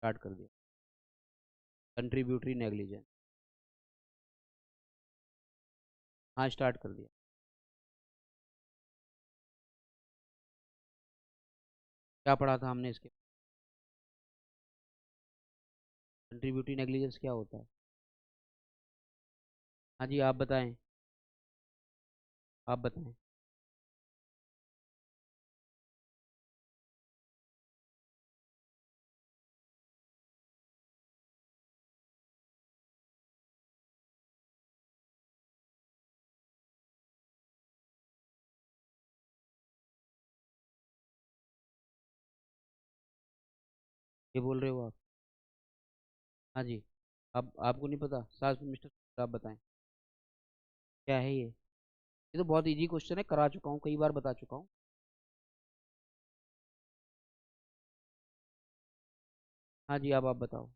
Start कर दिया। Contributory negligence. हाँ स्टार्ट कर दिया। क्या पढ़ा था हमने इसके? कंट्रीब्यूटरी नेग्लिजेंस क्या होता है? हाँ जी आप बताएं। आप बताएं। ये बोल रहे हो आप? हाँ जी। अब आपको नहीं पता साहब मिस्टर, आप बताएं क्या है ये तो बहुत इजी क्वेश्चन है, करा चुका हूँ, कई बार बता चुका हूँ। हाँ जी अब आप बताओ।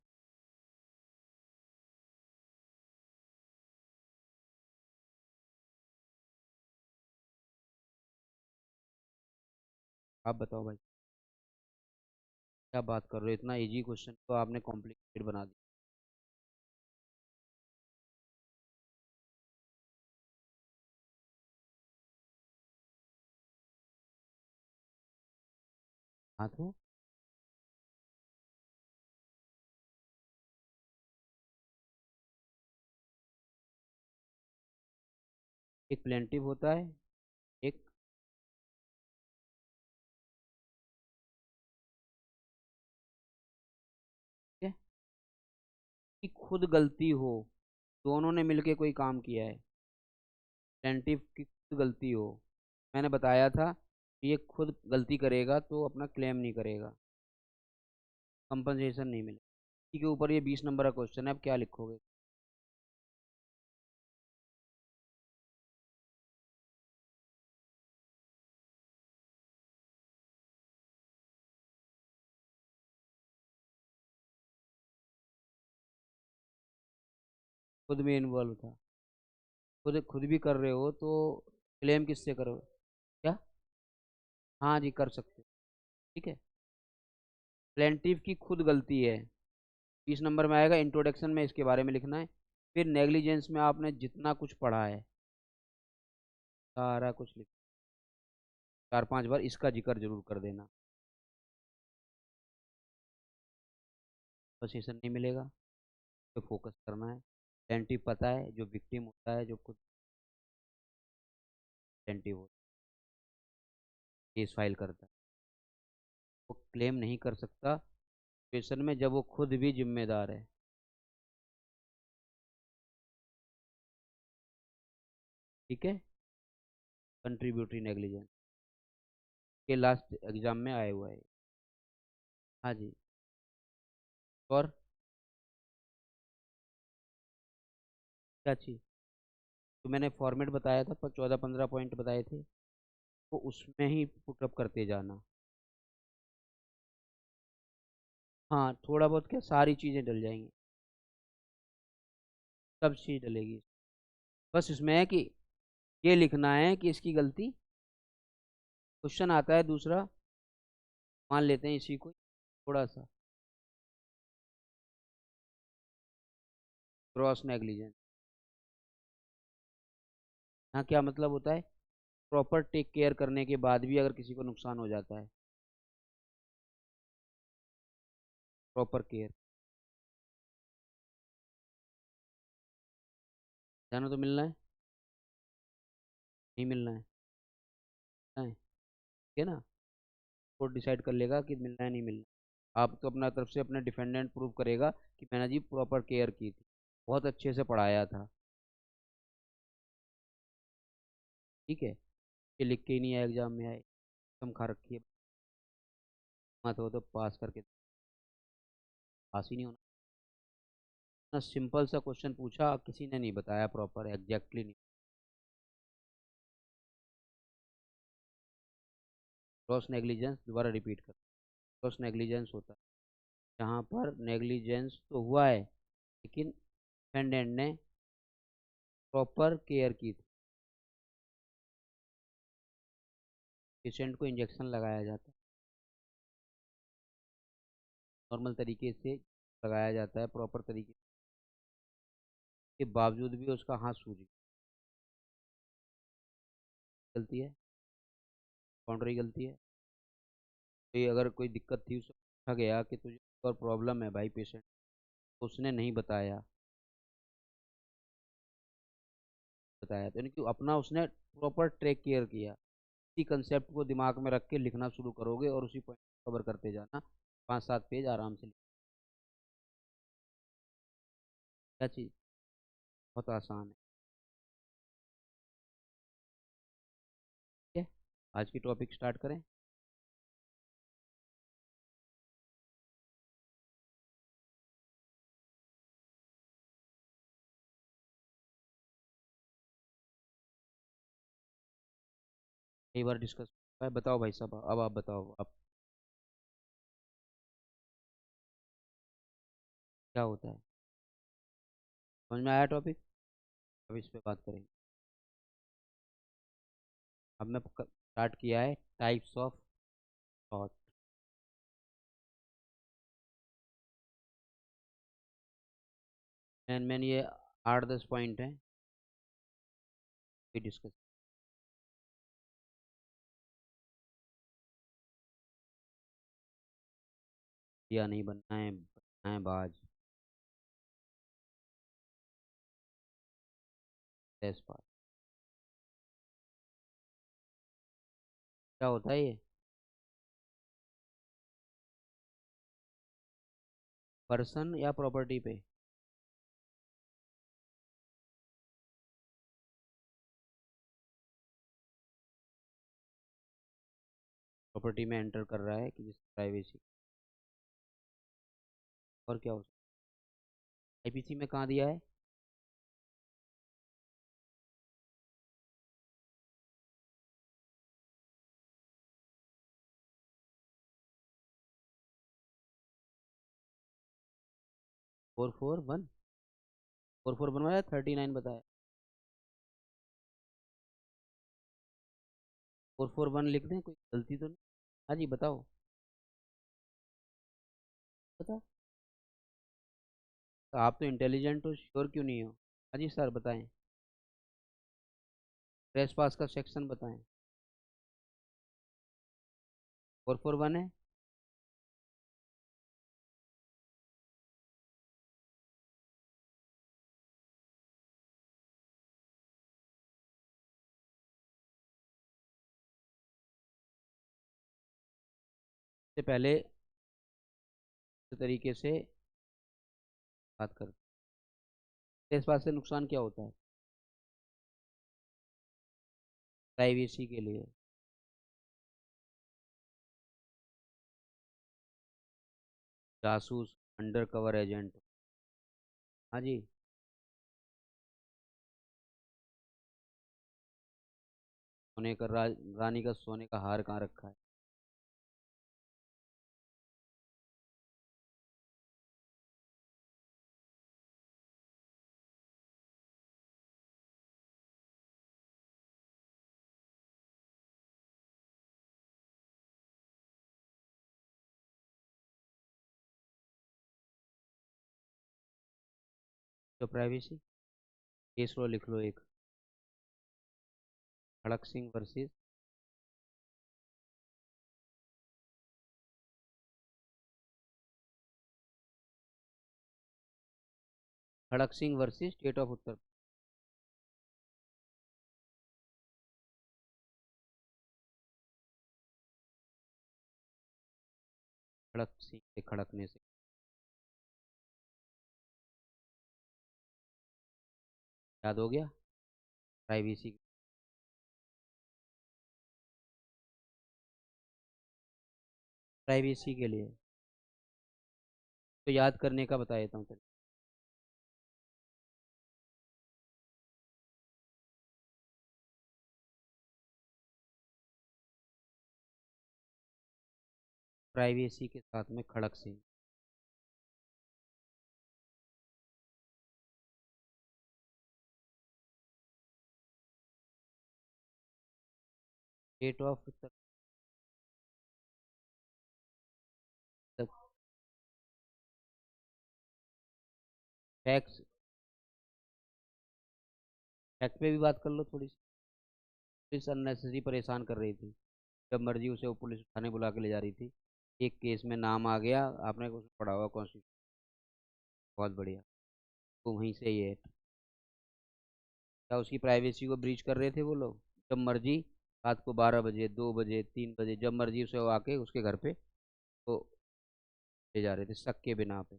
आप बताओ भाई। क्या बात कर रहे हो, इतना इजी क्वेश्चन को आपने कॉम्प्लिकेटेड बना दिया। हाँ तो एक प्लेंटिव होता है, एक क्या कि खुद गलती हो, दोनों ने मिलके कोई काम किया है। प्लेंटिव की खुद गलती हो, मैंने बताया था कि ये खुद गलती करेगा तो अपना क्लेम नहीं करेगा, कंपनसेशन नहीं मिलेगा। इसी के ऊपर ये 20 नंबर का क्वेश्चन है, अब क्या लिखोगे? खुद में इन्वॉल्व था, खुद खुद भी कर रहे हो तो क्लेम किससे करो? क्या? हाँ जी कर सकते हो। ठीक है। प्लेंटिव की खुद गलती है, 20 नंबर में आएगा, इंट्रोडक्शन में इसके बारे में लिखना है। फिर नेग्लिजेंस में आपने जितना कुछ पढ़ा है सारा कुछ लिख, 4-5 बार इसका जिक्र जरूर कर देना। कंपनसेशन नहीं मिलेगा तो फोकस करना है। प्लेंटिव पता है, जो विक्टिम होता है, जो खुद प्लेंटिव होता है, केस फाइल करता है, वो क्लेम नहीं कर सकता सिचुएशन में जब वो खुद भी जिम्मेदार है। ठीक है। कंट्रीब्यूटरी नेग्लिजेंस के लास्ट एग्जाम में आया हुआ है। हाँ जी। और क्या चीज़? तो मैंने फॉर्मेट बताया था पर 14-15 पॉइंट बताए थे, तो उसमें ही पुटअप करते जाना। हाँ थोड़ा बहुत क्या, सारी चीज़ें डल जाएंगी, सब चीज़ डलेगी। बस इसमें है कि ये लिखना है कि इसकी गलती। क्वेश्चन आता है दूसरा, मान लेते हैं इसी को थोड़ा सा, ग्रॉस नेग्लिजेंस। हाँ क्या मतलब होता है? प्रॉपर टेक केयर करने के बाद भी अगर किसी को नुकसान हो जाता है। प्रॉपर केयर, जाना तो मिलना है, नहीं मिलना है, ठीक है ना? कोर्ट डिसाइड कर लेगा कि मिलना है नहीं मिलना। आप तो अपना तरफ से अपने डिफेंडेंट प्रूव करेगा कि मैंने जी प्रॉपर केयर की थी, बहुत अच्छे से पढ़ाया था। ठीक है। ये लिख के ही नहीं आया एग्जाम में आए, कम खा रखी है। मत हो तो पास करके, पास ही नहीं होना। इतना सिंपल सा क्वेश्चन पूछा, किसी ने नहीं बताया प्रॉपर एग्जैक्टली नहीं। ग्रॉस नेग्लिजेंस दोबारा रिपीट कर, ग्रॉस नेग्लिजेंस होता है जहाँ पर नेग्लिजेंस तो हुआ है लेकिन डिफेंडेंट ने प्रॉपर केयर की थी। पेशेंट को इंजेक्शन लगाया जाता है, नॉर्मल तरीके से लगाया जाता है, प्रॉपर तरीके के बावजूद भी उसका हाथ सूज गलती है, बाउंड्री गलती है। कोई अगर कोई दिक्कत थी, उससे पूछा गया कि तुझे और प्रॉब्लम है भाई पेशेंट, तो उसने नहीं बताया, बताया तो नहीं, क्यों अपना उसने प्रॉपर ट्रेक केयर किया। इसी कंसेप्ट को दिमाग में रख के लिखना शुरू करोगे और उसी पॉइंट कवर करते जाना, 5-7 पेज आराम से क्या चीज़, बहुत आसान है। ठीक है, आज की टॉपिक स्टार्ट करें। कई बार डिस्कस है, बताओ भाई साहब, अब आप बताओ, आप क्या होता है, समझ में आया टॉपिक? अब इस पे बात करेंगे। अब मैं स्टार्ट किया है टाइप्स ऑफ थॉट। एंड मैंने ये 8-10 पॉइंट हैं, डिस्कस किया, नहीं बनना है बाज, टेस्ट पास। क्या होता है ये? पर्सन या प्रॉपर्टी पे? प्रॉपर्टी में एंटर कर रहा है कि जिस प्राइवेसी, और क्या हो सकता है? आईपीसी में कहाँ दिया है? फोर फोर वन, 441 बताया, 39 बताया? 441 लिख दें, कोई गलती तो नहीं? हाँ जी बताओ, बताओ। तो आप तो इंटेलिजेंट हो, श्योर क्यों नहीं हो? हाँ जी सर बताएं, प्रेस पास का सेक्शन बताएं। 441 है। इससे पहले इस तरीके से बात कर, प्रेस पास से नुकसान क्या होता है? प्राइवेसी के लिए, जासूस, अंडर कवर एजेंट। हाँ जी, सोने का रानी का सोने का हार कहाँ रखा है? तो प्राइवेसी, केस लो लिख लो एक, Kharak Singh versus, Kharak Singh versus state of Uttar. Kharak Singh के खड़कने से, याद हो गया? प्राइवेसी, प्राइवेसी के लिए तो याद करने का बता देता हूँ तरीका। प्राइवेसी के साथ में Kharak Singh, state of Uttar, tax tax पे भी बात कर लो थोड़ी सी। पुलिस अननेसेसरी परेशान कर रही थी। जब मर्जी उसे वो पुलिस थाने बुला के ले जा रही थी। एक केस में नाम आ गया, आपने कुछ पढ़ा हुआ कॉन्स्टिट्यूशन। बहुत बढ़िया। तो वहीं से ये क्या उसकी प्राइवेसी को ब्रीच कर रहे थे वो लोग। जब मर्जी रात को 12 बजे, 2 बजे, 3 बजे, जब मर्जी उसे वो आके उसके घर पे तो ले जा रहे थे शक के बिना पे।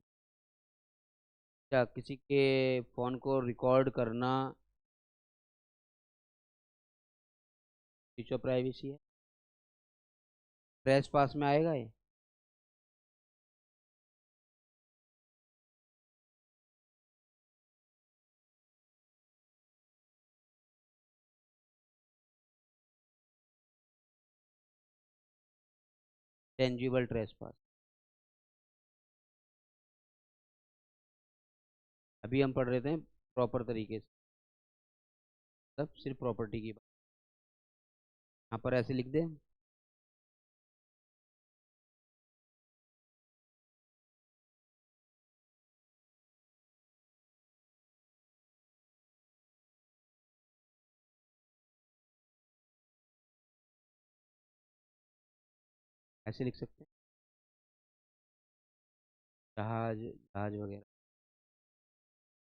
क्या किसी के फोन को रिकॉर्ड करना ब्रीच ऑफ प्राइवेसी है? ट्रेस पास में आएगा ये? टेंजिबल ट्रेस पास। अभी हम पढ़ रहे थे प्रॉपर तरीके से, तब सिर्फ प्रॉपर्टी की बात। यहाँ पर ऐसे लिख दे। ऐसे लिख सकते हैं, जहाज जहाज वगैरह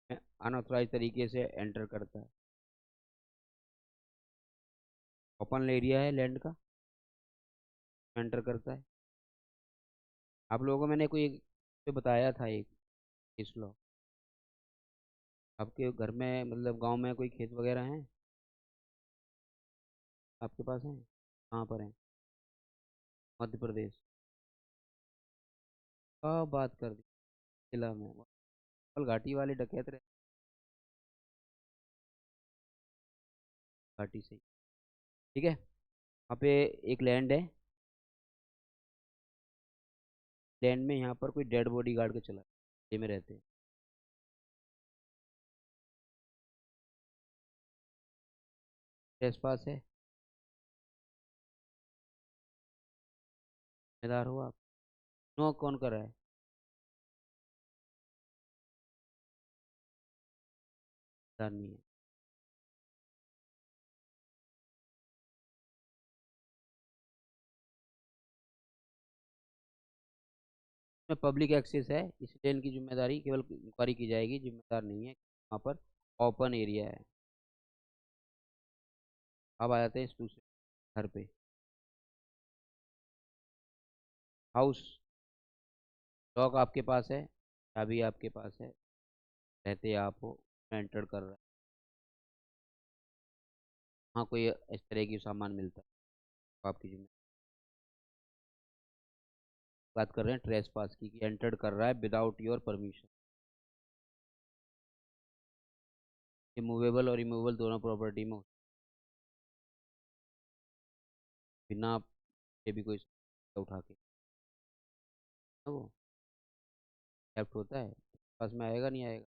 में अनऑथराइज तरीके से एंटर करता है। ओपन एरिया है लैंड का, एंटर करता है। आप लोगों को मैंने कोई पे बताया था एक केस लॉ। आपके घर में मतलब गांव में कोई खेत वगैरह हैं? आपके पास हैं? कहाँ पर हैं? मध्य प्रदेश? कब बात कर दी? जिला में कल घाटी वाले डकैत रहे। घाटी से ही। ठीक है। वहाँ पे एक लैंड है। लैंड में यहाँ पर कोई डेड बॉडी गार्ड के चला, ये में रहते हैं। पास है। जिम्मेदार हो आप? नो कौन कर रहा है? जिम्मेदार नहीं है। में पब्लिक एक्सेस है, इसलिए इनकी जिम्मेदारी केवल इंक्वायरी की जाएगी, जिम्मेदार नहीं है। वहाँ पर ओपन एरिया है। अब आ जाते हैं इस दूसरे घर पे। हाउस। लॉक आपके पास है, चाबी आपके पास है, रहते आप हो, एंटर कर रहा है। हाँ कोई इस तरह की सामान मिलता है तो आपकी जिम्मेदारी। बात कर रहे हैं ट्रेस पास की, कि एंटर्ड कर रहा है विदाउट योर परमिशन। ये मूवेबल और रिमूवेबल दोनों प्रॉपर्टी में बिना ये भी कोई उठा के ना वो थेफ्ट होता है। पास में आएगा नहीं आएगा?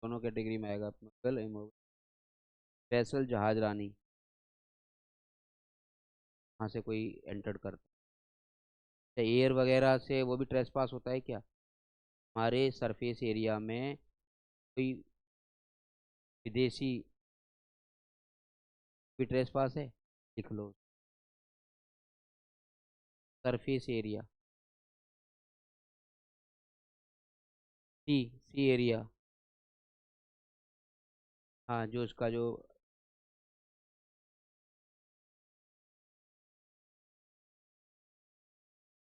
दोनों कैटेगरी में आएगा, मूवेबल रिमूवेबल। वैसल जहाज रानी, वहाँ से कोई एंटर्ड करता है एयर वगैरह से, वो भी ट्रेस पास होता है क्या? हमारे सरफेस एरिया में कोई विदेशी भी ट्रेस पास है? लिख लो। सरफेस एरिया, सी सी एरिया। हाँ जो उसका जो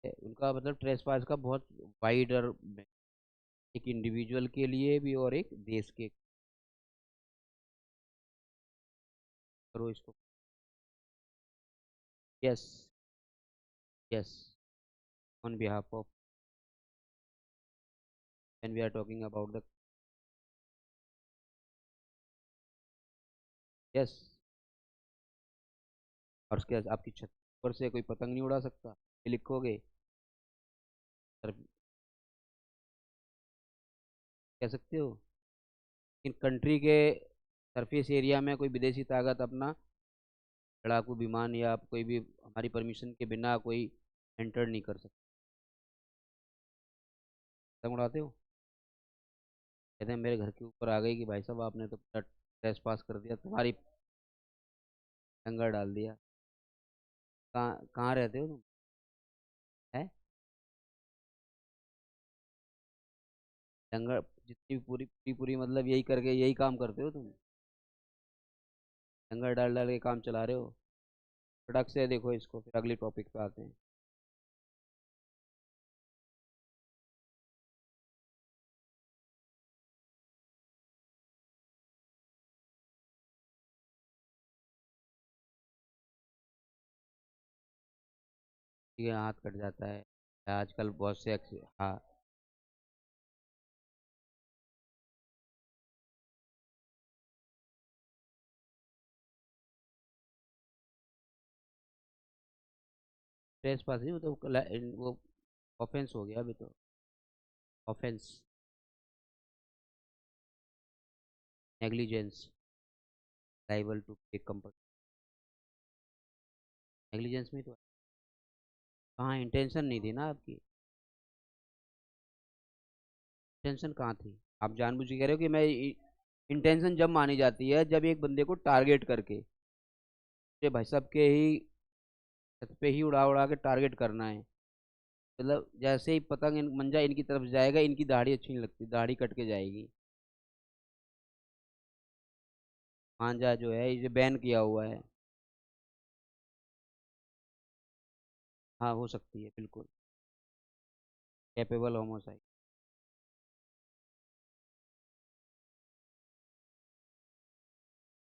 है, उनका मतलब ट्रेस पास का बहुत वाइडर, एक इंडिविजुअल के लिए भी और एक देश के। करो इसको। Yes. Yes. On behalf of, when we are talking about the. Yes. और उसके बाद आपकी छत पर से कोई पतंग नहीं उड़ा सकता, ये लिखोगे। सर कह सकते हो। इन कंट्री के सरफेस एरिया में कोई विदेशी ताकत अपना लड़ाकू विमान या कोई भी हमारी परमिशन के बिना कोई एंटर नहीं कर सकता। पतंग उड़ाते हो? कहते हैं मेरे घर के ऊपर आ गई कि भाई साहब आपने तो पूरा ट्रेस पास कर दिया, तुम्हारी लंगर डाल दिया। कहाँ कहाँ रहते हो तुम? है लंगर, जितनी भी पूरी पूरी पूरी मतलब यही करके यही काम करते हो तुम? लंगर डाल डाल के काम चला रहे हो। प्रोडक्ट से देखो इसको, फिर अगली टॉपिक पे आते हैं। ठीक है, हाथ कट जाता है आजकल बहुत से हाँ। ट्रेस पास नहीं, वो ऑफेंस हो गया अभी तो। Offence, negligence, liable to take company. Negligence में तो कहाँ इंटेंशन नहीं थी ना आपकी। इंटेंशन कहाँ थी? आप जानबूझ के कह रहे हो कि मैं, इंटेंशन जब मानी जाती है जब एक बंदे को टारगेट करके, ये भाई साहब के ही छत पे ही उड़ा उड़ा के टारगेट करना है। मतलब जैसे ही पतंग मंजा इनकी तरफ जाएगा, इनकी दाढ़ी अच्छी नहीं लगती, दाढ़ी कट के जाएगी। मांझा जो है इसे बैन किया हुआ है। हाँ हो सकती है बिल्कुल। Capable homicide.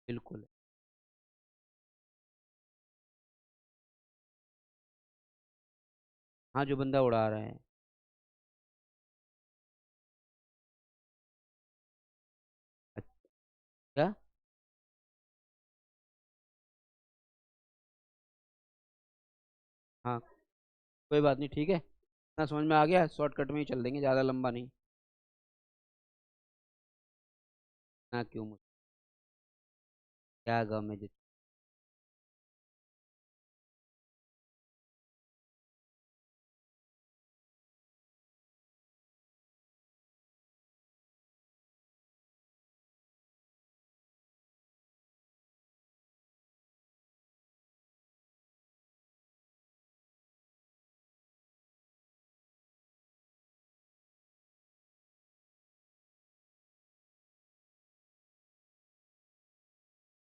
बिल्कुल। हाँ जो बंदा उड़ा रहा है। अच्छा। हाँ कोई बात नहीं, ठीक है, ना समझ में आ गया, शॉर्टकट में ही चल देंगे, ज़्यादा लंबा नहीं। ना क्यों मुझे क्या गम है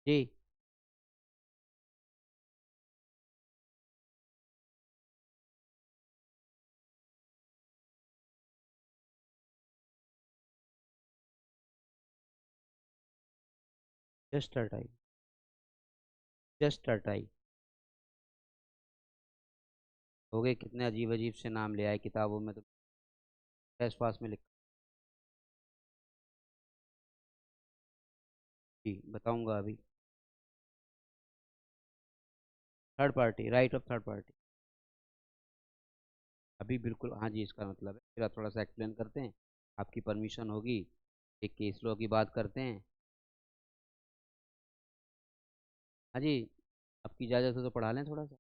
जी। Just tie. Just tie. हो गए, कितने अजीब अजीब से नाम ले आए किताबों में तो। टेस्ट पास में लिख। जी बताऊंगा अभी। Third party, right of third party. अभी बिल्कुल, हाँ जी, इसका मतलब है, फिर आप थोड़ा सा एक्सप्लेन करते हैं, आपकी परमिशन होगी, एक केस लॉ की बात करते हैं। हाँ जी, आपकी इजाज़त हो तो पढ़ा लें थोड़ा सा।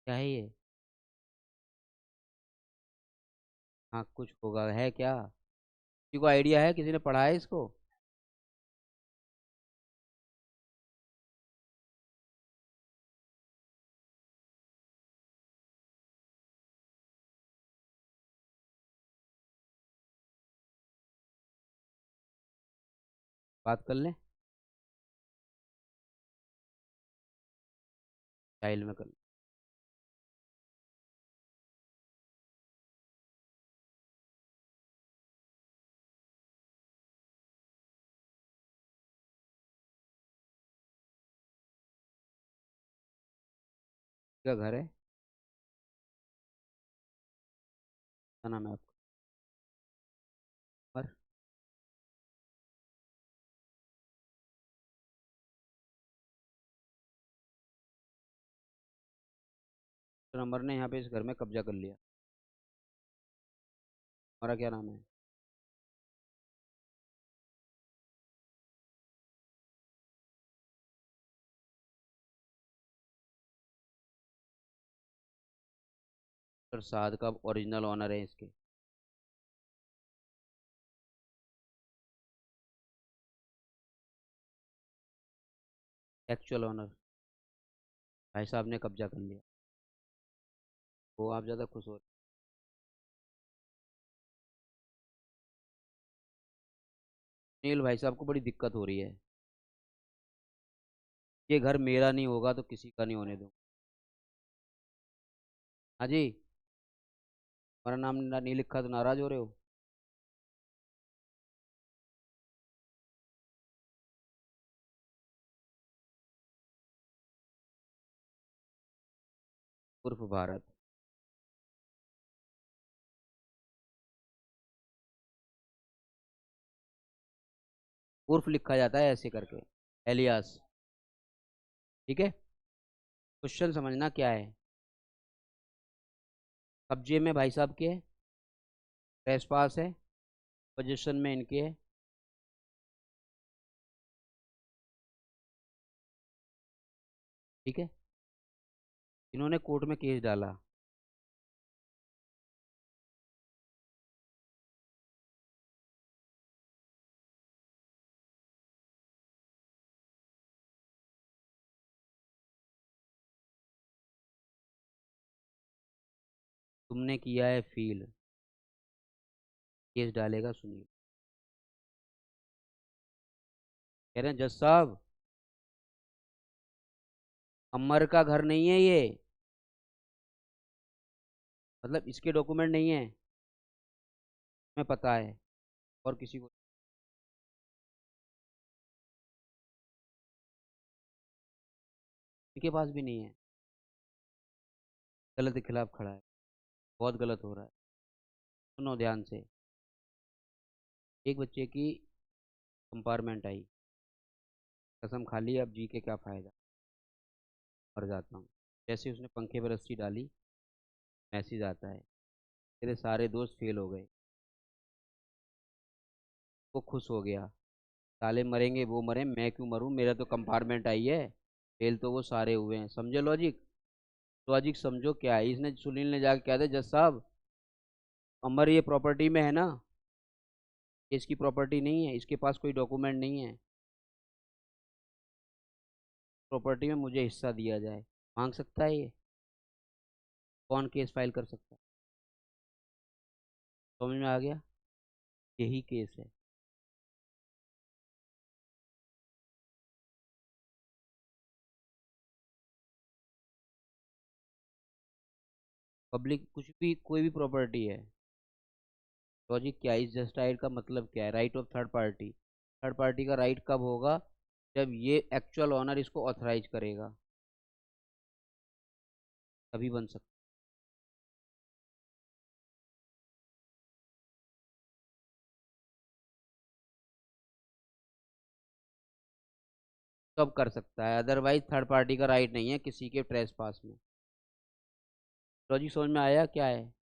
क्या है ये? हाँ कुछ होगा, है क्या? किसी को आइडिया है, किसी ने पढ़ा है इसको? बात कर लें, स्टाइल में कर लें। क्या घर है? क्या नाम है आपका? पर नंबर ने यहाँ पे इस घर में कब्जा कर लिया। हमारा क्या नाम है? प्रसाद का ओरिजिनल ऑनर है इसके। Actual owner. भाई साहब ने कब्जा कर लिया। वो आप ज़्यादा खुश हो रहे हैं। नील भाई साहब को बड़ी दिक्कत हो रही है। ये घर मेरा नहीं होगा तो किसी का नहीं होने दूँ। हाँ जी। हमारा नाम नहीं लिखा तो नाराज हो रहे हो? उर्फ भारत। उर्फ लिखा जाता है ऐसे करके, एलियास। ठीक है। क्वेश्चन समझना क्या है। कब्जे में भाई साहब के है, ट्रेसपास है, पोजीशन में इनके है। ठीक है। इन्होंने कोर्ट में केस डाला। तुमने किया है फील। केस डालेगा सुनील। कह रहे हैं जज साहब, अमर का घर नहीं है ये। मतलब इसके डॉक्यूमेंट नहीं है। मैं पता है। और किसी को। इनके पास भी नहीं है। गलत के खिलाफ खड़ा है। बहुत गलत हो रहा है। सुनो ध्यान से। एक बच्चे की कंपार्टमेंट आई। कसम खा ली, अब जी के क्या फायदा। मर जाता हूँ। जैसे उसने पंखे पर रस्सी डाली, मैसेज आता है, तेरे सारे दोस्त फेल हो गए। वो खुश हो गया। साले मरेंगे वो मरे, मैं क्यों मरूं, मेरा तो कंपार्टमेंट आई है। फेल तो वो सारे हुए हैं। समझे लॉजिक? लॉजिक समझो क्या है। इसने सुनील ने जाके कहा था जज साहब, अमर ये प्रॉपर्टी में है ना, ये इसकी प्रॉपर्टी नहीं है, इसके पास कोई डॉक्यूमेंट नहीं है। प्रॉपर्टी में मुझे हिस्सा दिया जाए। मांग सकता है ये? कौन केस फाइल कर सकता है? समझ में आ गया? यही केस है। पब्लिक कुछ भी, कोई भी प्रॉपर्टी है। लॉजिक क्या है? इस जस्टिफाइड का मतलब क्या है? Right of third party. Third party का राइट कब होगा? जब ये एक्चुअल ओनर इसको ऑथराइज करेगा, तभी बन सकता। तब कर सकता है, अदरवाइज थर्ड पार्टी का राइट नहीं है किसी के ट्रेस पास में। लॉजिक समझ में आया क्या है?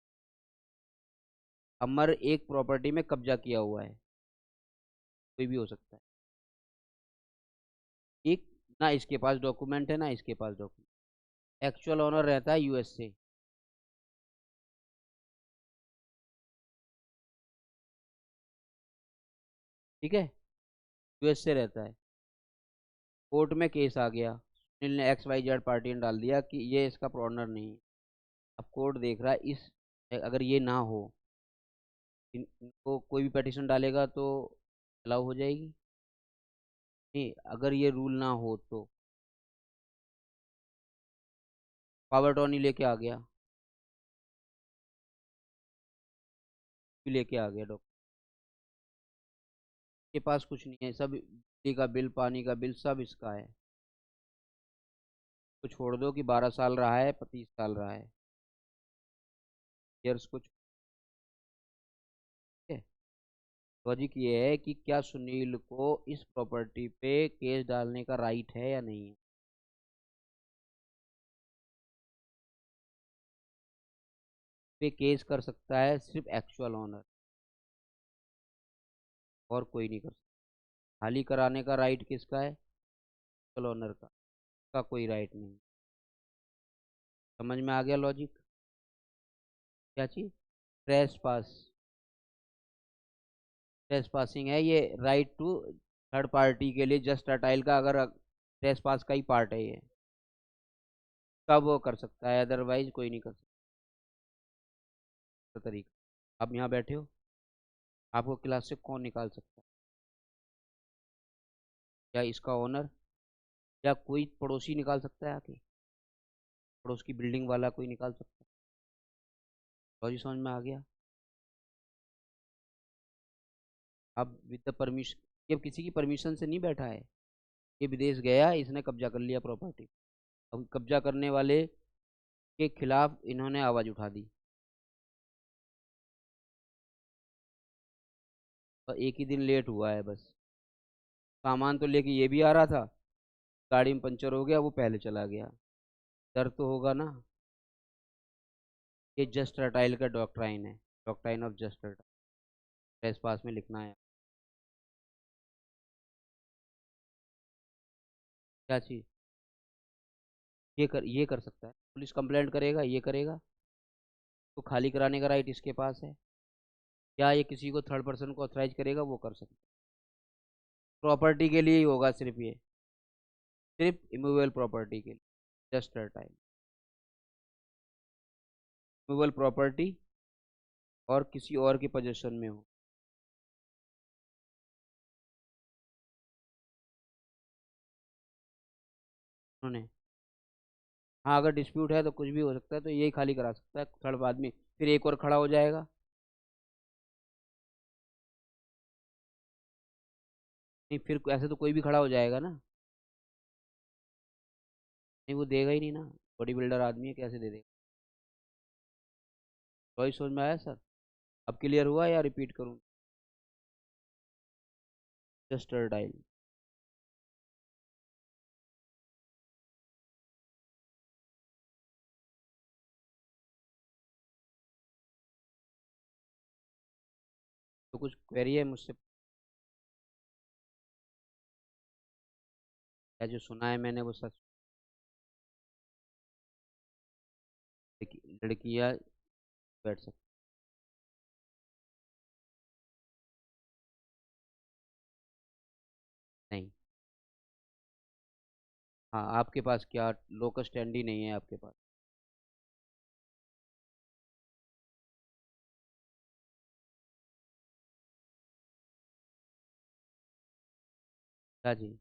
अमर एक प्रॉपर्टी में कब्जा किया हुआ है। कोई भी हो सकता है। एक, ना इसके पास डॉक्यूमेंट है ना इसके पास डॉक्यूमेंट। एक्चुअल ओनर रहता है यूएस से। ठीक है। यूएस से रहता है। कोर्ट में केस आ गया, सुनील ने एक्स वाई जेड पार्टी ने डाल दिया कि ये इसका ऑनर नहीं है। अब कोर्ट देख रहा है इस, अगर ये ना हो, इनको कोई भी पिटीशन डालेगा तो अलाउ हो जाएगी। नहीं, अगर ये रूल ना हो तो पावर टॉनी लेके आ गया। लेके आ गया डॉक्टर के पास कुछ नहीं है, सब बिजली का बिल पानी का बिल सब इसका है। तो छोड़ दो कि 12 साल रहा है 25 साल रहा है, ईयर्स को लॉजिक ये है कि क्या सुनील को इस प्रॉपर्टी पे केस डालने का राइट है या नहीं है। पे केस कर सकता है सिर्फ एक्चुअल ओनर, और कोई नहीं कर सकता। खाली कराने का राइट किसका है? एक्चुअल ओनर का कोई राइट नहीं। समझ में आ गया लॉजिक? क्या चीज? ट्रेस पास। ट्रेस पासिंग है ये, राइट टू थर्ड पार्टी के लिए जस्ट टाइल का, अगर ट्रेस पास का ही पार्ट है ये, तब वो कर सकता है, अदरवाइज कोई नहीं कर सकता तरीका। आप यहाँ बैठे हो, आपको क्लास से कौन निकाल सकता है? या इसका ओनर, या कोई पड़ोसी निकाल सकता है आके, पड़ोस की बिल्डिंग वाला कोई निकाल सकता है? लॉजिक समझ में आ गया? अब विद द परमिशन, ये किसी की परमिशन से नहीं बैठा है, ये विदेश गया, इसने कब्जा कर लिया प्रॉपर्टी। अब कब्जा करने वाले के खिलाफ इन्होंने आवाज उठा दी, और एक ही दिन लेट हुआ है बस। सामान तो लेके ये भी आ रहा था, गाड़ी में पंचर हो गया, वो पहले चला गया। डर तो होगा ना। ये जस्ट रटाइल का डॉक्ट्राइन है, डॉक्ट्राइन ऑफ जस्ट रटाइल, प्रेस पास में लिखना है। क्या चीज? ये कर सकता है, पुलिस कंप्लेंट करेगा, ये करेगा, तो खाली कराने का राइट इसके पास है। या ये किसी को थर्ड पर्सन को ऑथराइज करेगा, वो कर सकता है। प्रॉपर्टी के लिए ही होगा सिर्फ ये, सिर्फ इमूवेबल प्रॉपर्टी के लिए, जस्ट रटाइल। इमूवेबल प्रॉपर्टी और किसी और के पोजीशन में हो। उन्होंने, हाँ अगर डिस्प्यूट है तो कुछ भी हो सकता है, तो यही खाली करा सकता है थर्ड आदमी, फिर एक और खड़ा हो जाएगा। नहीं फिर ऐसे तो कोई भी खड़ा हो जाएगा ना। नहीं वो देगा ही नहीं ना, बॉडी बिल्डर आदमी है, कैसे दे देगा? वही समझ में आया सर? अब क्लियर हुआ या रिपीट करूँ? Just dial. तो कुछ क्वेरी है मुझसे? या जो सुना है मैंने वो सच? लड़कियाँ बैठ सकती? नहीं। हाँ आपके पास क्या लोकल स्टैंड ही नहीं है आपके पास? क्या जी?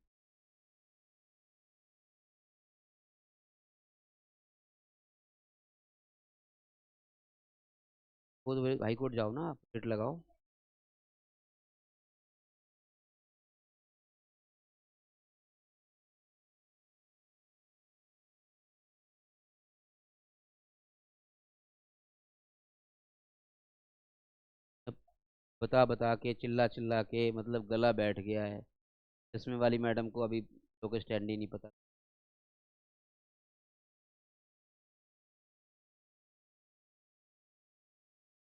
वो तो हाई कोर्ट जाओ ना, आप रिट लगाओ। अब बता बता के, चिल्ला चिल्ला के मतलब गला बैठ गया है। चश्मे वाली मैडम को अभी लोकल स्टैंड ही नहीं पता।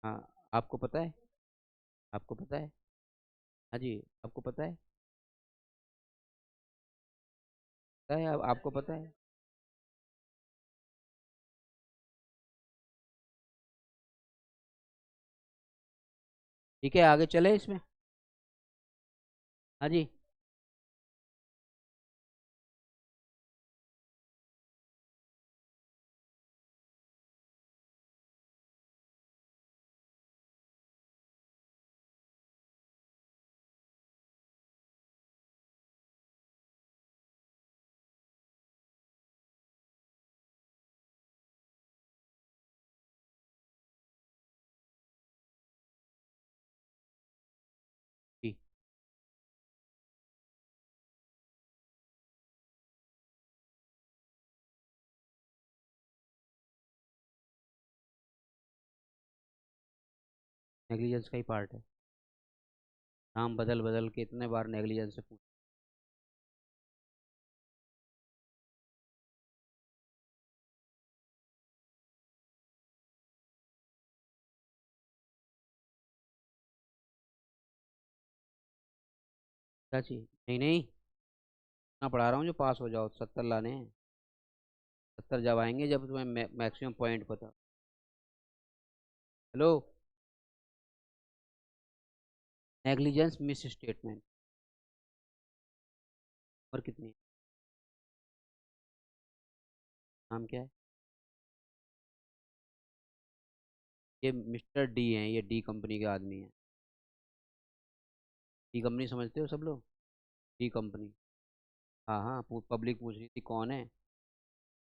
हाँ आपको पता है? आपको पता है? हाँ जी, आपको पता है? पता है आपको पता है? ठीक है आगे चले इसमें। हाँ जी। जी। नेग्लिजेंस का ही पार्ट है। नाम बदल बदल के इतने बार नेग्लिजेंस से पूछ। क्या चीज? नहीं नहीं, मैं पढ़ा रहा हूँ जो पास हो जाओ, 70 लाने हैं। 70 जब आएंगे जब तुम्हें मैक्सिमम पॉइंट पता। हेलो। Negligence miss statement. और कितनी? नाम क्या है? ये मिस्टर डी हैं, ये डी कंपनी के आदमी हैं। डी कंपनी समझते हो सब लोग? D company. हाँ हाँ, पब्लिक पूछ रही थी कौन है।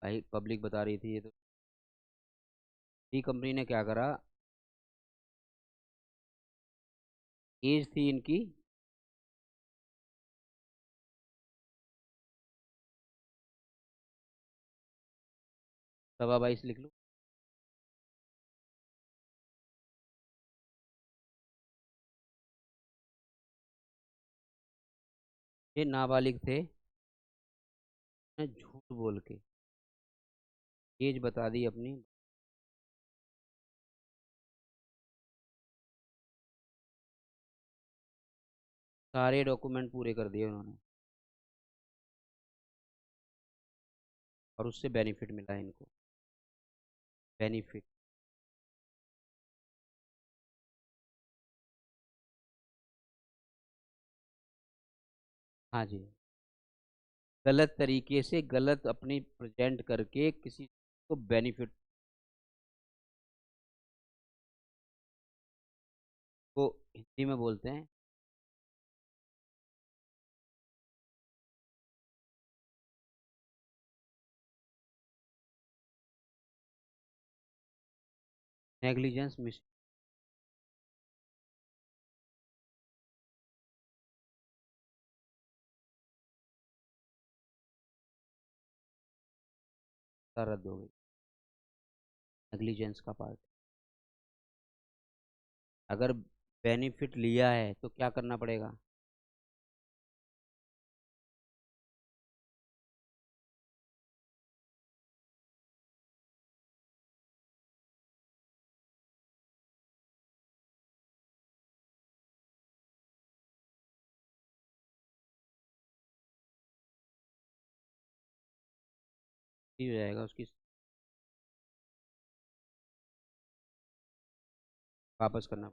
भाई पब्लिक बता रही थी ये तो। डी कंपनी ने क्या करा? एज थी इनकी। 22.25 लिख लो। ये नाबालिग थे। ने झूठ बोल के एज बता दी अपनी। सारे डॉक्यूमेंट पूरे कर दिए उन्होंने। और उससे बेनिफिट मिला इनको। बेनिफिट। हाँ जी। गलत तरीके से गलत अपनी प्रेजेंट करके किसी को बेनिफिट को हिंदी में बोलते हैं नेग्लिजेंस मिस। रद्द हो गई। नेग्लिजेंस का पार्ट। अगर बेनिफिट लिया है तो क्या करना पड़ेगा? ही हो जाएगा उसकी। वापस करना।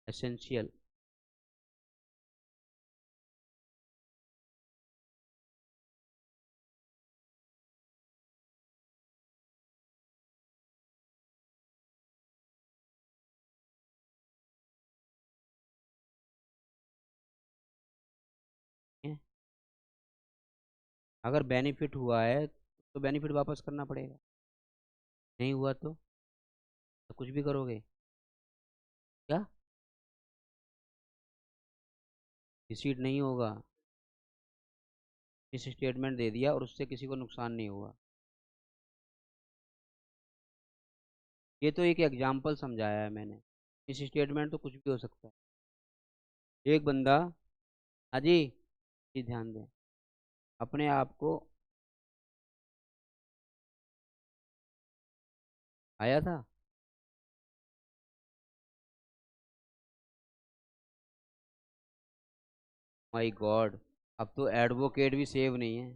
एसेंशियल। अगर बेनिफिट हुआ है तो बेनिफिट वापस करना पड़ेगा। नहीं हुआ तो कुछ भी करोगे? क्या? रिसीट नहीं होगा। इस स्टेटमेंट दे दिया और उससे किसी को नुकसान नहीं हुआ। ये तो एक एग्जाम्पल समझाया है मैंने। इस स्टेटमेंट तो कुछ भी हो सकता है। एक बंदा। अजी जी ध्यान दें। अपने आप को। आया था। My God. अब तो एडवोकेट भी सेव नहीं है।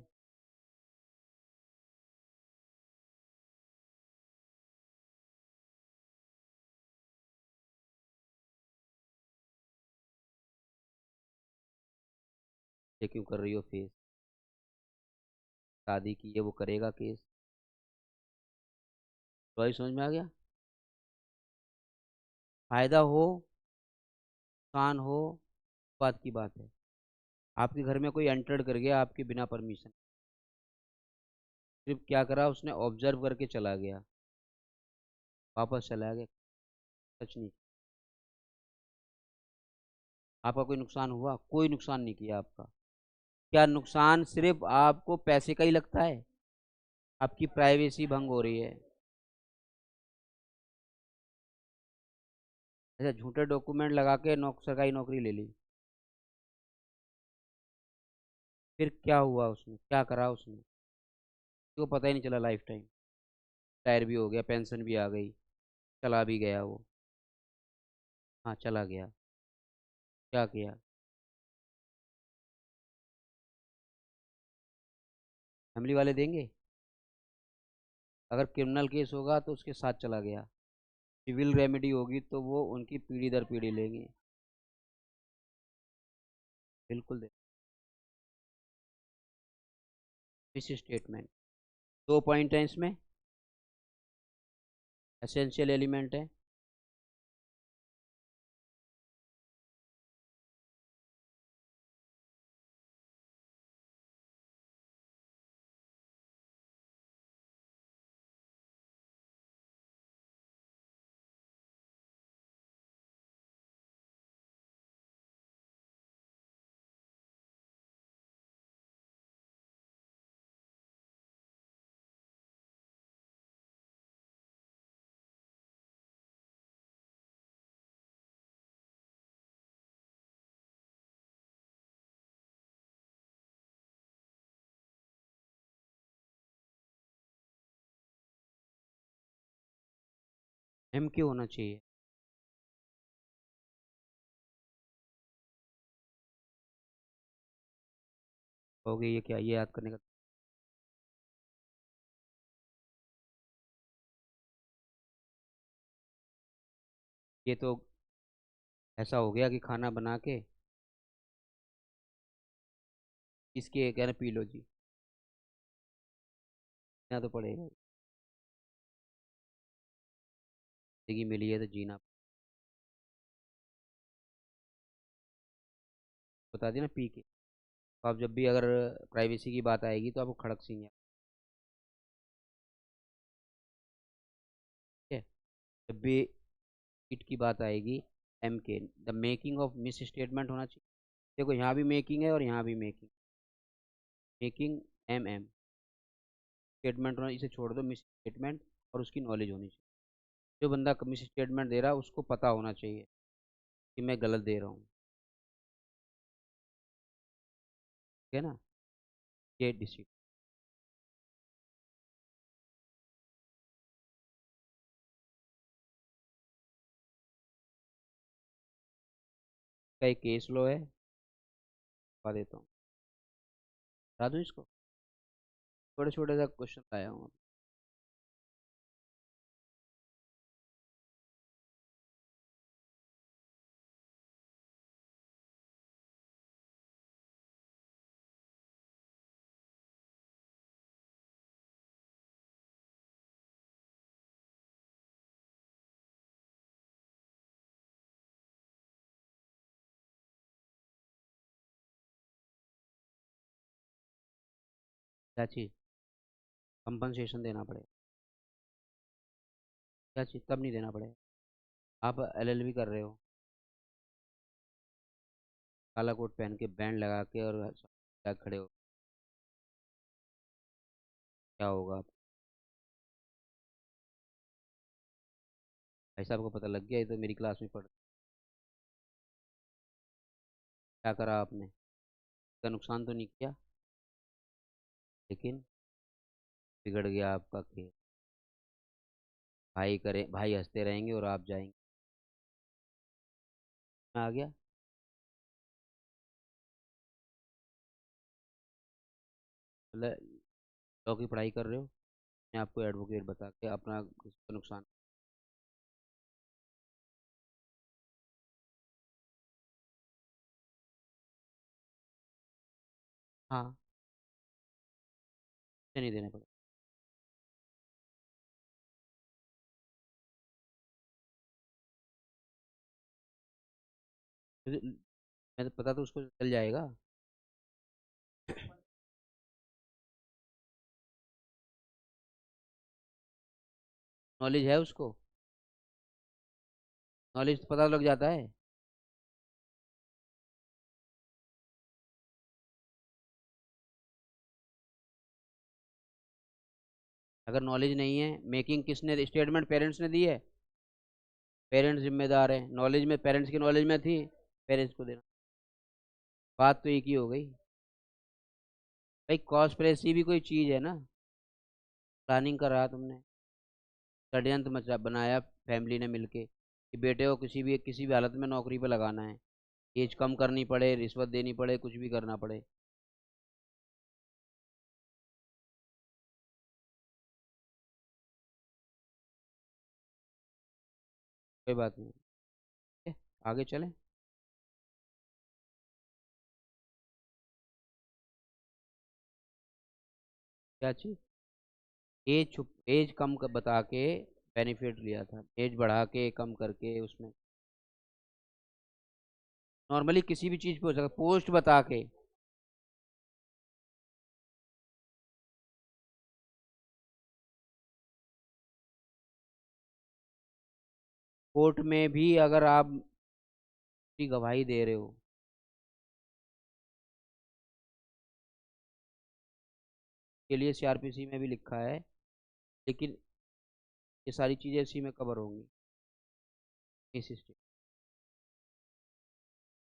ये क्यों कर रही हो फेस? शादी की है वो करेगा केस। तो ही समझ में आ गया। फायदा हो नुकसान हो बात की बात है। आपके घर में कोई एंटर्ड कर गया आपके बिना परमिशन। सिर्फ क्या करा उसने, ऑब्जर्व करके चला गया। वापस चला गया। सच नहीं। आपका कोई नुकसान हुआ? कोई नुकसान नहीं किया आपका। क्या नुकसान सिर्फ आपको पैसे का ही लगता है? आपकी प्राइवेसी भंग हो रही है। ऐसा झूठे डॉक्यूमेंट लगा के सरकारी नौकरी ले ली। फिर क्या हुआ, उसने क्या करा उसने? उसको पता ही नहीं चला लाइफ टाइम। टायर भी हो गया, पेंशन भी आ गई। चला भी गया वो। हाँ चला गया। क्या किया? फैमिली वाले देंगे? अगर क्रिमिनल केस होगा तो उसके साथ चला गया, सिविल रेमेडी होगी तो वो उनकी पीढ़ी दर पीढ़ी लेंगे। बिल्कुल दे। मिस स्टेटमेंट 2 पॉइंट है इसमें, एसेंशियल एलिमेंट है। एम क्यों होना चाहिए? हो गई ये, क्या ये याद करने का? ये तो ऐसा हो गया कि खाना बना के इसके कहना पी लो जी, ना तो पड़ेगा। जिंदगी मिली है तो जीना। बता दिया ना पी के। तो आप जब भी अगर प्राइवेसी की बात आएगी तो आपको खड़क सिंह याद, ठीक है? जब भी इट की बात आएगी, एम के, the making of miss statement होना चाहिए। देखो यहाँ भी मेकिंग है और यहाँ भी making, making M M, statement होना, इसे छोड़ दो, मिस स्टेटमेंट, और उसकी नॉलेज होनी चाहिए। जो बंदा मिस स्टेटमेंट दे रहा है उसको पता होना चाहिए कि मैं गलत दे रहा हूँ, ठीक है ना? ये डिस्ट्रिक्ट का एक केस लो है, बता देता हूँ। बता दूँ इसको? छोटे छोटे सा क्वेश्चन लाया हूँ। क्या चीज़? कंपनसेशन देना पड़ेगा। क्या चीज़? तब नहीं देना पड़ेगा। आप एलएलबी कर रहे हो, काला कोट पहन के बैंड लगा के और क्या खड़े हो, क्या होगा आप? भाई साहब को पता लग गया ये तो मेरी क्लास में पढ़, क्या करा आपने? इसका नुकसान तो नहीं किया, लेकिन बिगड़ गया आपका खेल। भाई करे, भाई हंसते रहेंगे और आप जाएंगे। मैं आ गया। मतलब लॉ की पढ़ाई कर रहे हो, मैं आपको एडवोकेट बता के अपना किसी का नुकसान। हाँ, मुझे नहीं देने पड़े। मैं तो पता तो उसको चल जाएगा। नॉलेज है उसको, नॉलेज तो पता लग जाता है। अगर नॉलेज नहीं है, मेकिंग किसने, स्टेटमेंट पेरेंट्स ने दी है, पेरेंट्स जिम्मेदार है, नॉलेज में पेरेंट्स की नॉलेज में थी, पेरेंट्स को देना। बात तो एक ही हो गई। भाई कॉन्स्पिरेसी भी कोई चीज़ है ना, प्लानिंग करा तुमने, षड्यंत्र मचा बनाया फैमिली ने मिलके कि बेटे को किसी भी हालत में नौकरी पे लगाना है, एज कम करनी पड़े, रिश्वत देनी पड़े, कुछ भी करना पड़े। कोई बात नहीं। ठीक है, आगे चलें। क्या चीज़? एज कम बता के बेनिफिट लिया था, एज बढ़ा के कम करके उसमें। नॉर्मली किसी भी चीज़ पे हो सकता, पोस्ट बता के। कोर्ट में भी अगर आप की गवाही दे रहे हो, के लिए सीआरपीसी में भी लिखा है, लेकिन ये सारी चीज़ें इसी में कवर होंगी। इस स्टेट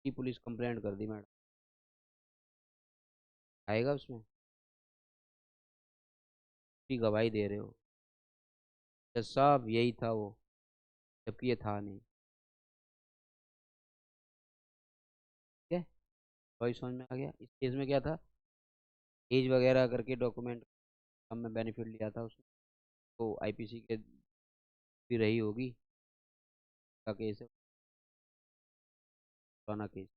की पुलिस कंप्लेंट कर दी मैडम, आएगा उसमें। की गवाही दे रहे हो, जज साहब यही था वो, जबकि ये था नहीं। ठीक है, वही समझ में आ गया। इस केस में क्या था, एज वगैरह करके डॉक्यूमेंट कम में बेनिफिट लिया था उसने, तो आईपीसी के भी रही होगी का केस है, पुराना केस।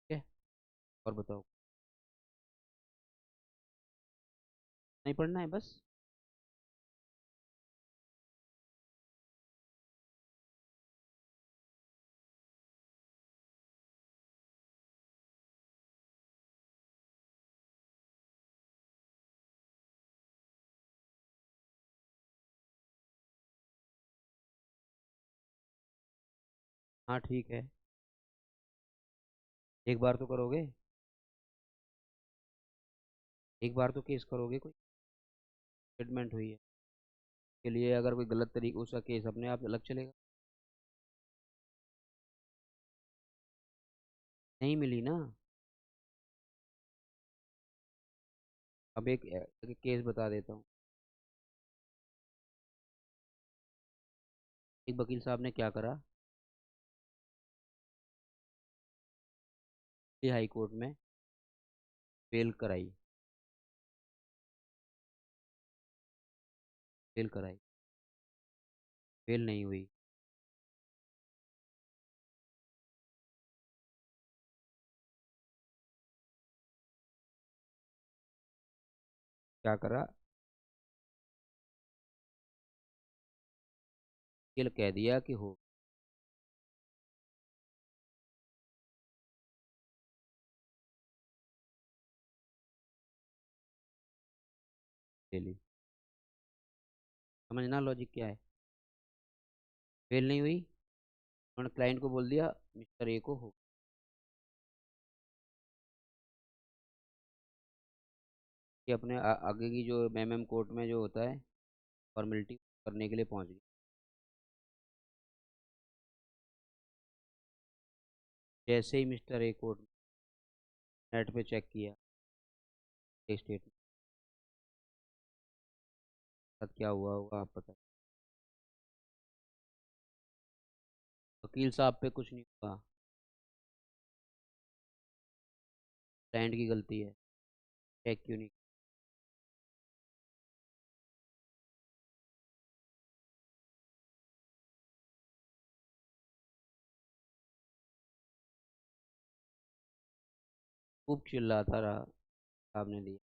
ठीक है, और बताओ। नहीं पढ़ना है बस। हाँ ठीक है, एक बार तो करोगे, एक बार तो केस करोगे, कोई स्टेटमेंट हुई है के लिए, अगर कोई गलत तरीके उसका केस अपने आप अलग चलेगा। नहीं मिली ना। अब एक केस बता देता हूँ। एक वकील साहब ने क्या करा, दिल्ली हाई कोर्ट में बेल कराई, बेल कराई, बेल नहीं हुई। क्या करा, वकील कह दिया कि हो ले ली। समझना लॉजिक क्या है। बेल नहीं हुई, उन्होंने क्लाइंट को बोल दिया मिस्टर ए को हो, कि अपने आगे की जो एमएम कोर्ट में जो होता है फॉर्मेलिटी करने के लिए पहुंच गई। जैसे ही मिस्टर ए कोर्ट नेट पे चेक किया स्टेट साथ क्या हुआ होगा आप पता। वकील साहब पे कुछ नहीं हुआ, क्लाइंट की गलती है, चेक क्यों नहीं। खूब चिल्लाता रहा, साहब ने दिया।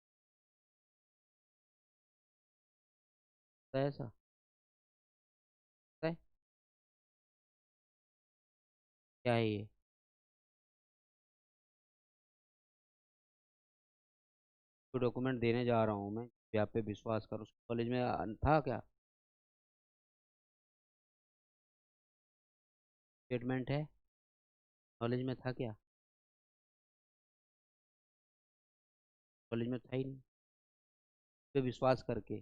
पता है ऐसा, पता है क्या है ये। तो डॉक्यूमेंट देने जा रहा हूँ मैं, भी आप पे विश्वास करो, कॉलेज में था क्या, स्टेटमेंट है, कॉलेज में था क्या, कॉलेज में था ही नहीं। पे विश्वास करके,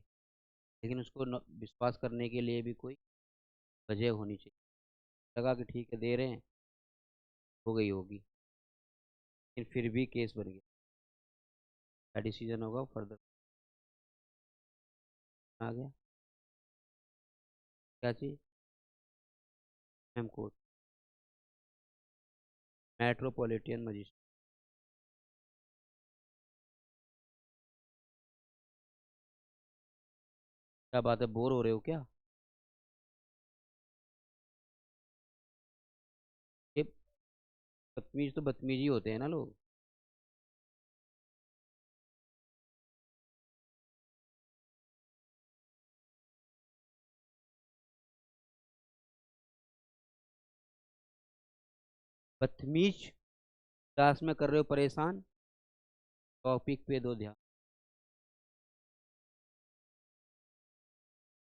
लेकिन उसको विश्वास करने के लिए भी कोई वजह होनी चाहिए। लगा कि ठीक है दे रहे हैं, हो गई होगी, लेकिन फिर भी केस बन गया। क्या डिसीजन होगा फर्दर, आ गया। क्या चीज़, एम कोर्ट, मेट्रोपॉलिटन मजिस्ट्रेट। क्या बात है, बोर हो रहे हो क्या? ये बदतमीज तो बदतमीज ही होते हैं ना लोग। बदतमीज। क्लास में कर रहे हो परेशान। टॉपिक पे दो ध्यान।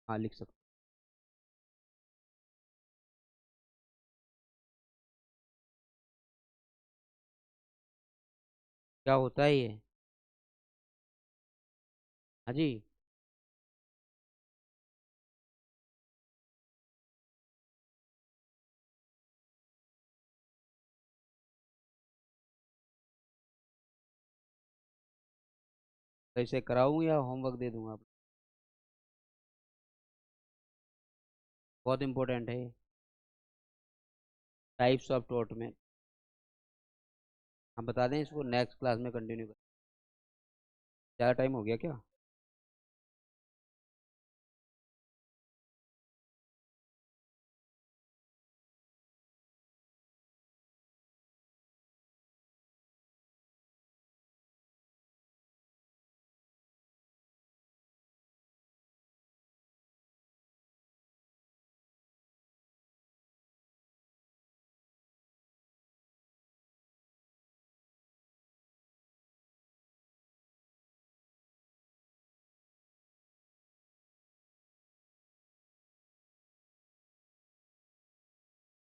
हाँ, लिख सकते। क्या होता है ये? हाँ जी। कैसे कराऊँ या होमवर्क दे दूंगा? बहुत इंपॉर्टेंट है। टाइप्स ऑफ टॉट में हम बता दें, इसको नेक्स्ट क्लास में कंटिन्यू करें। ज़्यादा टाइम हो गया क्या?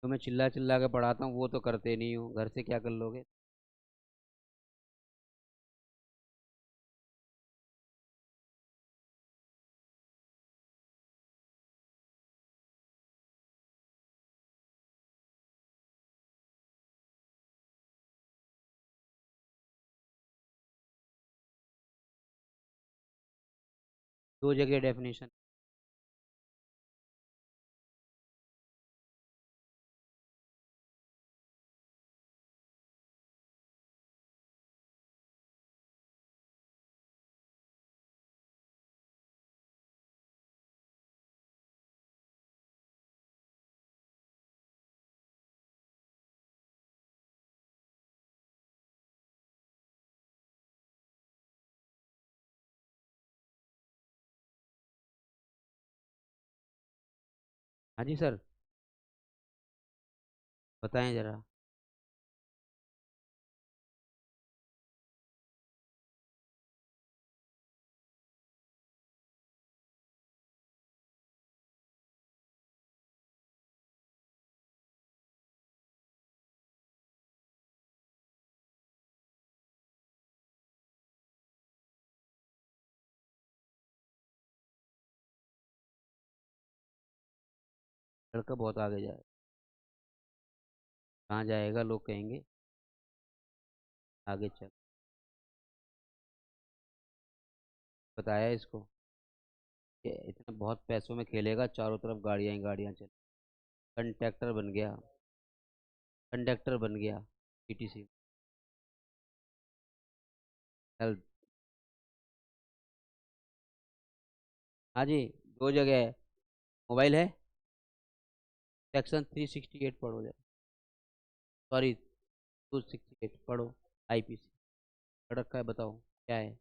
तो मैं चिल्ला चिल्ला के पढ़ाता हूँ, वो तो करते नहीं हो, घर से क्या कर लोगे? दो जगह डेफिनेशन। हाँ जी सर। बताएं जरा। लड़का बहुत आगे जाए। कहाँ जाएगा, लोग कहेंगे। आगे चल। बताया इसको कि इतना बहुत पैसों में खेलेगा, चारों तरफ गाड़ियाँ ही गाड़ियाँ चल। कंडक्टर बन गया। कंडक्टर बन गया। पीटीसी। चल। हाँ जी। दो जगह है। मोबाइल है। सेक्शन 368 पढ़ो जरा। सॉरी, 268 पढ़ो। आईपीसी। पढ़ रखा है, बताओ क्या है।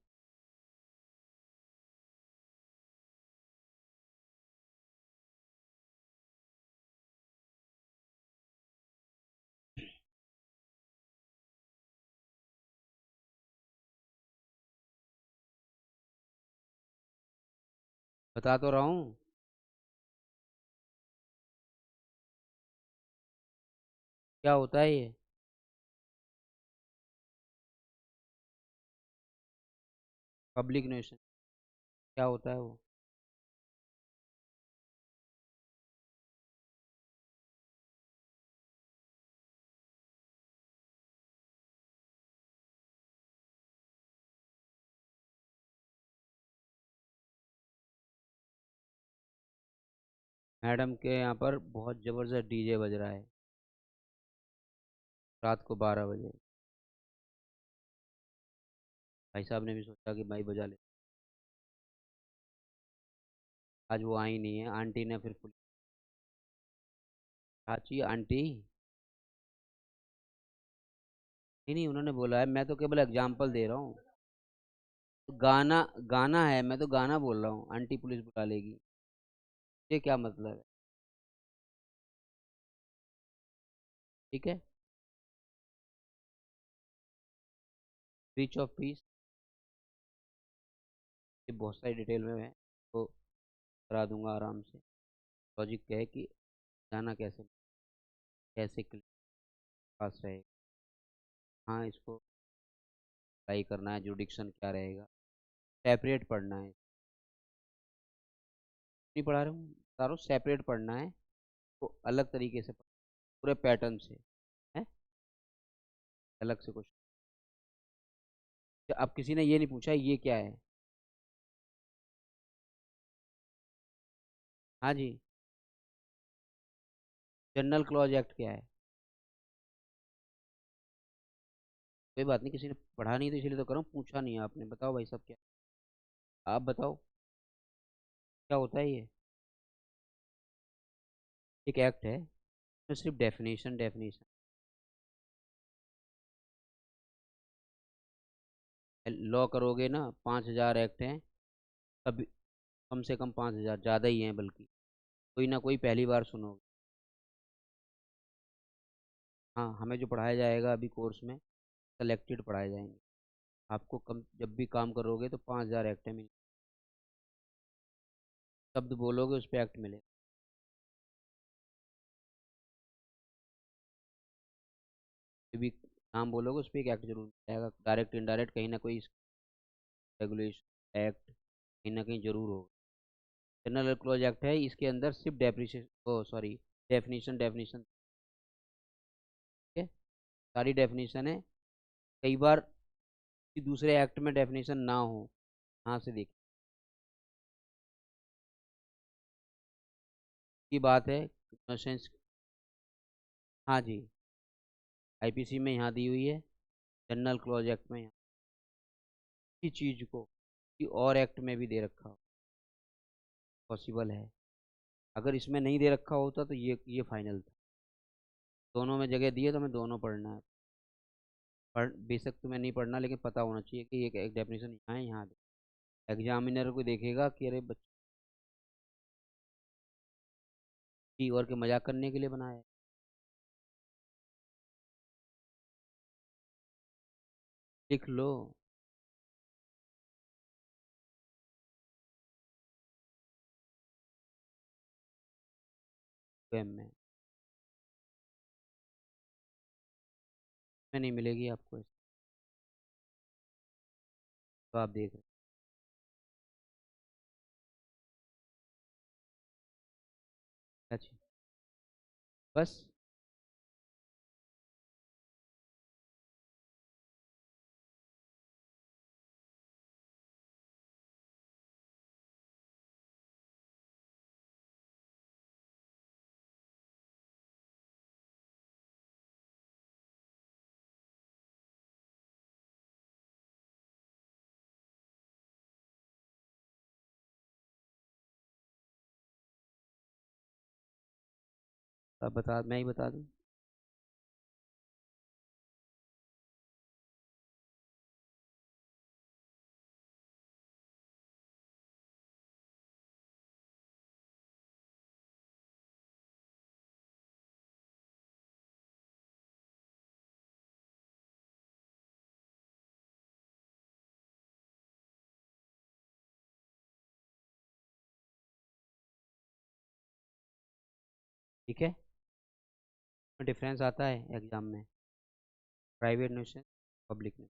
बता तो रहा हूँ। क्या होता है ये? Public nuisance. क्या होता है वो? मैडम के यहाँ पर बहुत ज़बरदस्त डीजे बज रहा है। रात को 12 बजे। भाई साहब ने भी सोचा कि भाई बजा ले। आज वो आई नहीं है, आंटी ने फिर चाची आंटी। नहीं नहीं, उन्होंने बोला है, मैं तो केवल एग्जाम्पल दे रहा हूँ। तो गाना, गाना है, मैं तो गाना बोल रहा हूँ, आंटी पुलिस बुला लेगी, ये क्या मतलब है? ठीक है। ब्रीच ऑफ पीस, ये बहुत सारी डिटेल में है, तो करा दूंगा आराम से। लॉजिक क्या है कि गाना कैसे, कैसे पास रहेगा। हाँ, इसको ट्राई करना है, जुडिक्शन क्या रहेगा, सेपरेट पढ़ना है। नहीं पढ़ा रहा हूँ, बता रहा हूँ सेपरेट पढ़ना है, तो अलग तरीके से पूरे पैटर्न से है, अलग से क्वेश्चन। अब किसी ने ये नहीं पूछा ये क्या है। हाँ जी। जनरल क्लॉज एक्ट क्या है? कोई बात नहीं, किसी ने पढ़ा नहीं तो इसलिए तो करूँ, पूछा नहीं आपने, बताओ भाई सब क्या, आप बताओ क्या होता है ये। एक एक्ट है, तो सिर्फ डेफिनेशन डेफिनेशन, लॉ करोगे ना, 5,000 एक्ट हैं, कभी कम से कम 5,000, ज़्यादा ही हैं बल्कि, कोई ना कोई पहली बार सुनोगे। हाँ, हमें जो पढ़ाया जाएगा अभी कोर्स में, सेलेक्टेड पढ़ाए जाएंगे। आपको कम, जब भी काम करोगे तो 5,000 एक्ट है, शब्द बोलोगे उस पर एक्ट मिले। कोई भी नाम बोलोगे उस पर एक एक्ट जरूर मिलेगा, डायरेक्ट इनडायरेक्ट कहीं ना कोई रेगुलेशन एक्ट कहीं ना कहीं जरूर होगा। जनरल क्लॉज एक्ट है, इसके अंदर सिर्फ डेप्रिशिएशन, ओ सॉरी, डेफिनेशन डेफिनेशन, ठीक है, सारी डेफिनेशन है। कई बार कि दूसरे एक्ट में डेफिनेशन ना हो, यहाँ से देखिए की बात है, सेंस। हाँ जी, आईपीसी में यहाँ दी हुई है, जनरल क्लॉज एक्ट में इसी चीज को कि और एक्ट में भी दे रखा हो, पॉसिबल है। अगर इसमें नहीं दे रखा होता तो ये फाइनल था। दोनों में जगह दी है तो हमें दोनों पढ़ना है। पढ़ बेशक तुम्हें नहीं पढ़ना, लेकिन पता होना चाहिए कि एक डेफिनेशन यहाँ है, यहाँ एग्जामिनर को देखेगा कि अरे बच्ची और के मजाक करने के लिए बनाया है। लिख लो। वेब में नहीं मिलेगी आपको, तो आप देख रहे हैं। अच्छा, बस। आप बता, मैं ही बता दूं। ठीक है, डिफरेंस आता है एग्जाम में, प्राइवेट नोशन, पब्लिक में,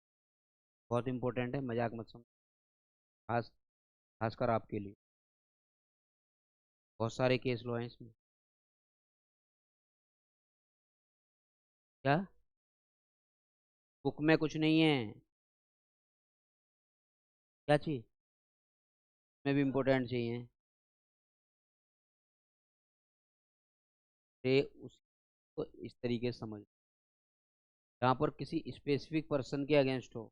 बहुत इंपॉर्टेंट है, मजाक मत समझ, खास खासकर आपके लिए, बहुत सारे केस लो हैं इसमें। क्या? बुक में कुछ नहीं है, क्या चीज में भी इम्पोर्टेंट चाहिए, रे उसको इस तरीके से समझ, जहाँ पर किसी स्पेसिफिक पर्सन के अगेंस्ट हो,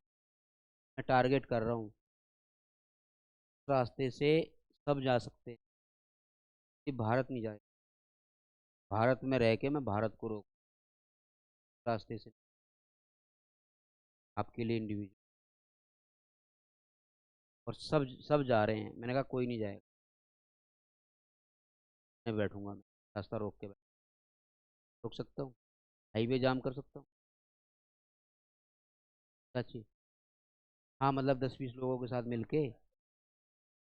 मैं टारगेट कर रहा हूँ, रास्ते से सब जा सकते हैं, ये भारत नहीं जाए, भारत में रह के मैं भारत को रोक रास्ते से, आपके लिए इंडिविजुअल। और सब सब जा रहे हैं, मैंने कहा कोई नहीं जाएगा, मैं बैठूंगा, मैं रास्ता रोक के रोक सकता हूँ, हाईवे जाम कर सकता हूँ, क्या चीज़। हाँ मतलब 10-20 लोगों के साथ मिलके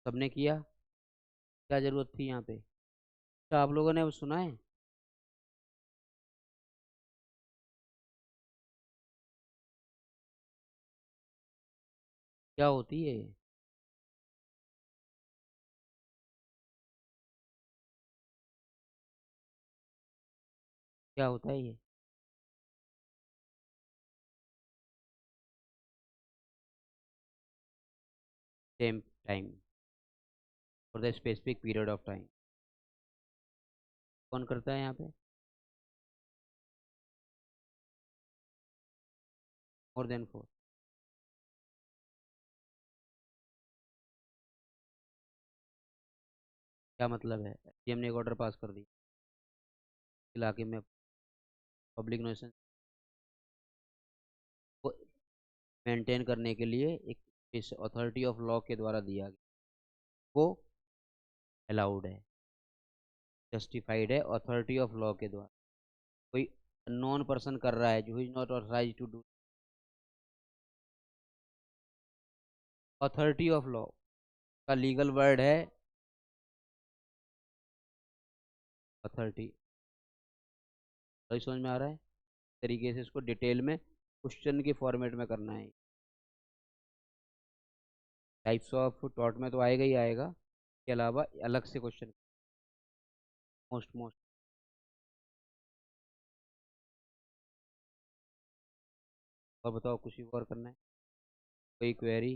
सबने किया, क्या जरूरत थी यहाँ पे। तो आप लोगों ने वो सुना है, क्या होती है ये? क्या होता है ये? Same time, for the specific period of time. कौन करता है यहाँ पे? More than 4। क्या मतलब है? सीएम ने एक ऑर्डर पास कर दिया इलाके में पब्लिक नोसेंस को मेंटेन करने के लिए, एक इस अथॉरिटी ऑफ लॉ के द्वारा दिया गया, वो अलाउड है, जस्टिफाइड है अथॉरिटी ऑफ लॉ के द्वारा। कोई नॉन पर्सन कर रहा है जो is not authorise to do, authority of law का लीगल वर्ड है अथॉरिटी। तो समझ में आ रहा है, तरीके से इसको डिटेल में क्वेश्चन के फॉर्मेट में करना है। टाइप्स ऑफ टॉट में तो आएगा ही आएगा, के अलावा अलग से क्वेश्चन, मोस्ट मोस्ट। और बताओ, कुछ और करना है? कोई क्वेरी?